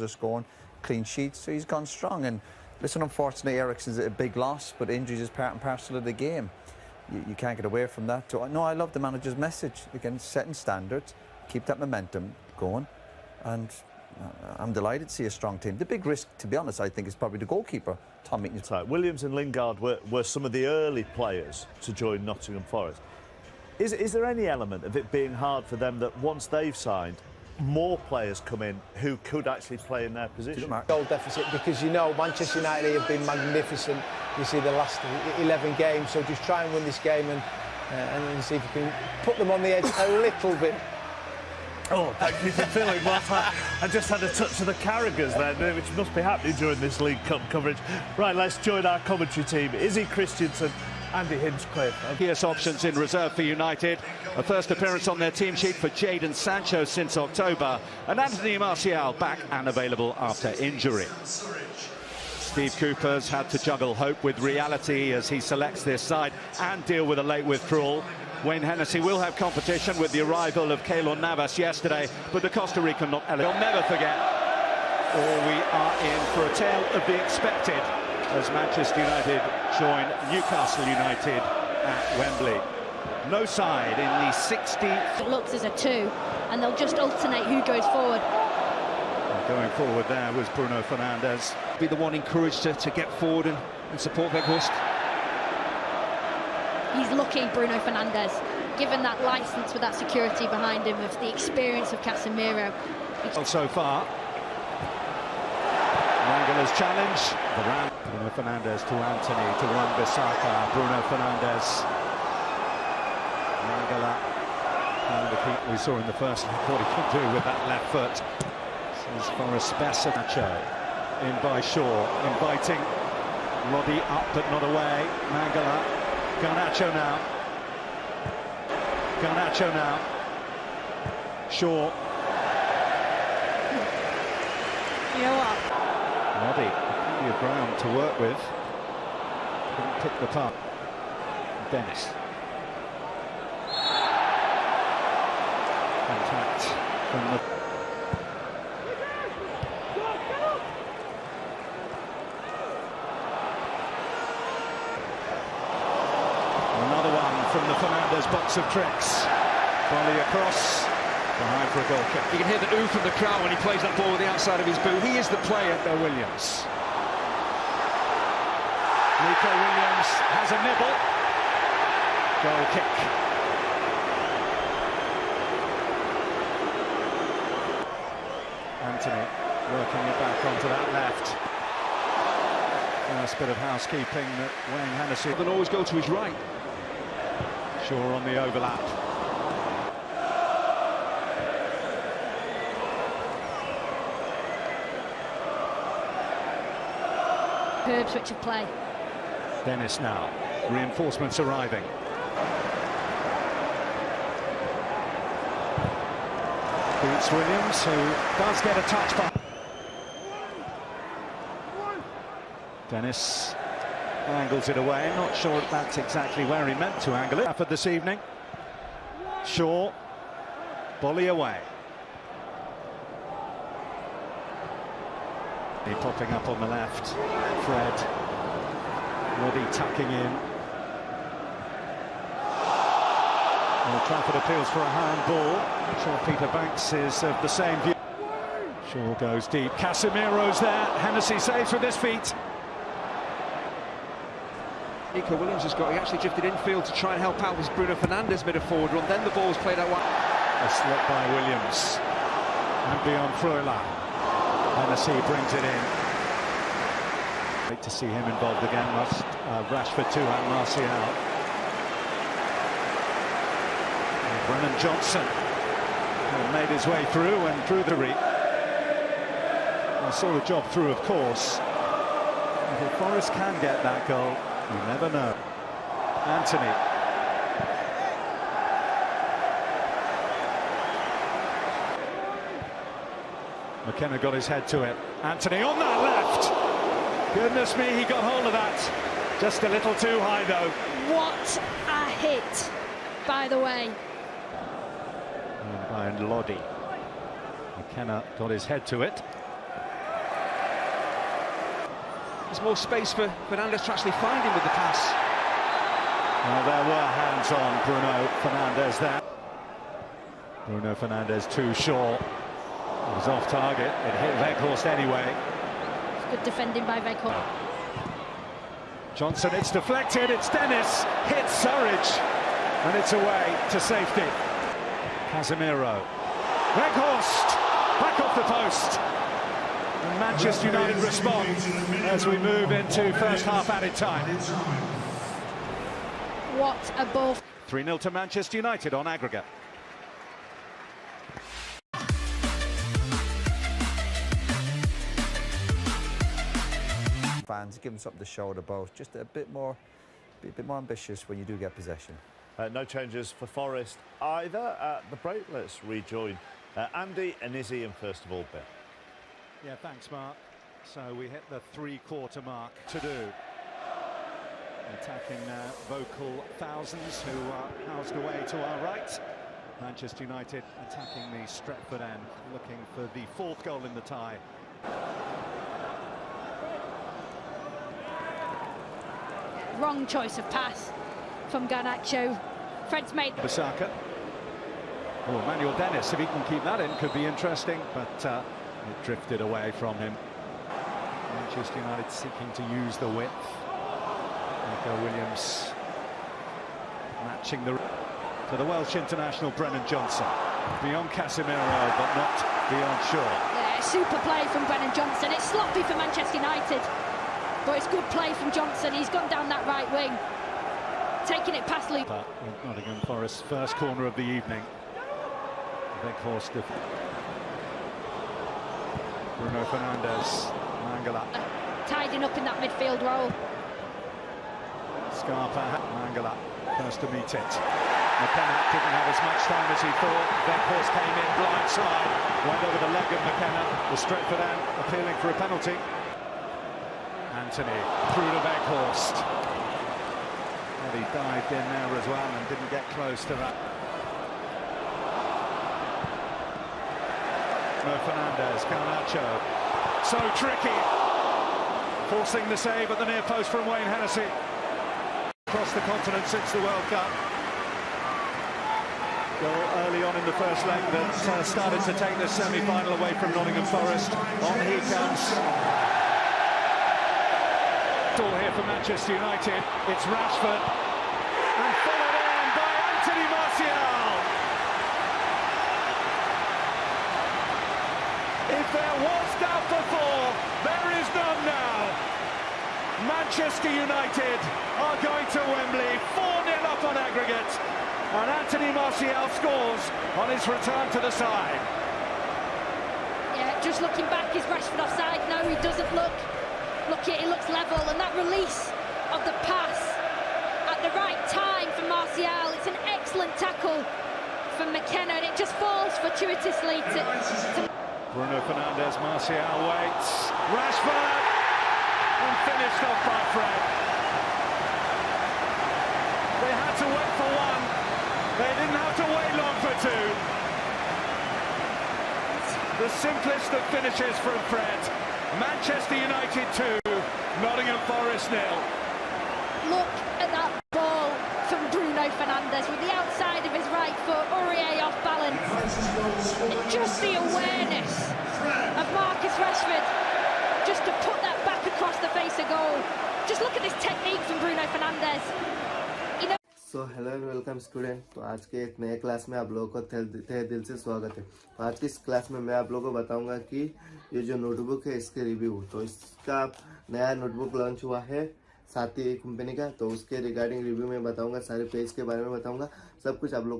scoring clean sheets, so he's gone strong. And listen, unfortunately, Eriksen's a big loss, but injuries is part and parcel of the game. You can't get away from that. So, no, I love the manager's message. Again, setting standards, keep that momentum going, and I'm delighted to see a strong team. The big risk, to be honest, I think, is probably the goalkeeper, Tom Meakin. Right. Williams and Lingard were some of the early players to join Nottingham Forest. Is there any element of it being hard for them that once they've signed, more players come in who could actually play in their position? Goal deficit, because you know Manchester United have been magnificent. You see the last 11 games, so just try and win this game and see if you can put them on the edge a little bit. Oh, thank you for filling what I just had a touch of the Carragers there, which must be happening during this League Cup coverage. Right, let's join our commentary team. Izzy Christensen, Andy Hinchcliffe. Here's options in reserve for United. A first appearance on their team sheet for Jadon Sancho since October. And Anthony Martial back and available after injury. Steve Cooper's had to juggle hope with reality as he selects this side and deal with a late withdrawal. Wayne Hennessy will have competition with the arrival of Keylor Navas yesterday, but the Costa Rican not eligible. They'll never forget. Or we are in for a tale of the expected as Manchester United join Newcastle United at Wembley. No side in the 60th. It looks as a 2, and they'll just alternate who goes forward. And going forward there was Bruno Fernandes. Be the one encouraged to get forward and support Weghorst. He's lucky, Bruno Fernandes, given that licence with that security behind him, of the experience of Casemiro. So far, Mangala's challenge. Bruno Fernandes to Anthony, to Wan-Bissaka. Bruno Fernandes. Mangala. And the keeper we saw in the first half what he could do with that left foot. This is Forrest Nacho. In by Shaw, inviting Roddy up but not away. Mangala. Garnacho now. Garnacho now. Shaw. You know what? Roddy, plenty of ground to work with. Couldn't pick the puck. Dennis. Contact from the... Another one from the Fernandes box of tricks. Volley across. Behind for a goal kick. You can hear the ooh from the crowd when he plays that ball with the outside of his boot. He is the player. Williams. Nico Williams has a nibble. Goal kick. Anthony working it back onto that left. First bit of housekeeping that Wayne Hennessy. Then always go to his right. Shaw on the overlap. Herb switch of play. Dennis now. Reinforcements arriving. Beats Williams, who does get a touch by. Dennis angles it away. Not sure if that's exactly where he meant to angle it. For this evening. Shaw. Volley away. He popping up on the left. Fred. Roddy tucking in. Old Trafford appeals for a handball. I'm sure Peter Banks is of the same view. Shaw goes deep. Casemiro's there. Hennessy saves with his feet. Nico Williams he actually drifted infield to try and help out with Bruno Fernandes mid a forward run. Then the ball was played out wide. A slip by Williams. And beyond Freuler. Hennessy brings it in. Great to see him involved again. Rashford too, and Martial. And Brennan Johnson made his way through and through the reach. I saw the job through, of course. And if Forrest can get that goal, you never know. Anthony. McKenna got his head to it. Anthony on that left. Goodness me, he got hold of that. Just a little too high, though. What a hit, by the way. And by Lodi. McKenna got his head to it. There's more space for Fernandes to actually find him with the pass. Well, there were hands on Bruno Fernandes there. Bruno Fernandes too short. It was off target. It hit Weghorst anyway. Good defending by Weghorst. Johnson, it's deflected. It's Dennis. Hits Surridge. And it's away to safety. Casemiro. Weghorst. Back off the post. And Manchester United respond as we move into first half added time. What a ball. 3-0 to Manchester United on aggregate. Fans, give them something to shout about. Just be a bit more ambitious when you do get possession. No changes for Forest either. At the break, let's rejoin Andy and Izzy, and first of all, Ben. Yeah, thanks, Mark. So we hit the three-quarter mark to do. Attacking vocal thousands who are housed away to our right. Manchester United attacking the Stretford end, looking for the fourth goal in the tie. Wrong choice of pass from Garnacho. Fred's made... Basaka. Oh, Emmanuel Dennis, if he can keep that in, could be interesting, but it drifted away from him. Manchester United seeking to use the width. Nico Williams matching to the Welsh international Brennan Johnson. Beyond Casemiro, but not beyond Shaw. Yeah, super play from Brennan Johnson. It's sloppy for Manchester United, but it's good play from Johnson. He's gone down that right wing, taking it past Luke. But Nottingham Forest's first corner of the evening. Weghorst. Bruno Fernandes. Mangala. Tidying up in that midfield role. Scarpa. Mangala. First to meet it. McKenna didn't have as much time as he thought. Weghorst came in blindside. Went over the leg of McKenna. The Stretford end appealing for a penalty. Anthony through to Weghorst. And he dived in there as well and didn't get close to that. No Fernandes, Garnacho. So tricky. Forcing the save at the near post from Wayne Hennessy. Across the continent since the World Cup. Goal early on in the first leg that started to take the semi-final away from Nottingham Forest. On he comes. Door here for Manchester United. It's Rashford. And followed in by Anthony Martial. If there was doubt before, there is none now. Manchester United are going to Wembley, 4-0 up on aggregate, and Anthony Martial scores on his return to the side. Yeah, just looking back, is Rashford offside? No, he doesn't look. It looks level, and that release of the pass at the right time for Martial. It's an excellent tackle from McKenna, and it just falls fortuitously to... Bruno Fernandes, Martial waits. Rashford! And finished off by Fred. They had to wait for one. They didn't have to wait long for two. The simplest of finishes from Fred. Manchester United 2, Nottingham Forest 0. Look at that ball from Bruno Fernandes with the outside of his right foot, Aurier off balance. And just the awareness of Marcus Rashford, just to put that back across the face of goal. Just look at this technique from Bruno Fernandes. So hello and welcome student. तो आज के एक नए class में आप लोगों को तहे दिल से स्वागत है। तो आज की इस क्लास में मैं आप लोगों को बताऊंगा कि ये जो नोटबुक है इसके रिव्यू, तो इसका नया नोटबुक लॉन्च हुआ है साथी कंपनी का, तो उसके रिगार्डिंग रिव्यू में बताऊंगा, सारे पेज के बारे में बताऊंगा, सब कुछ आप लोगों को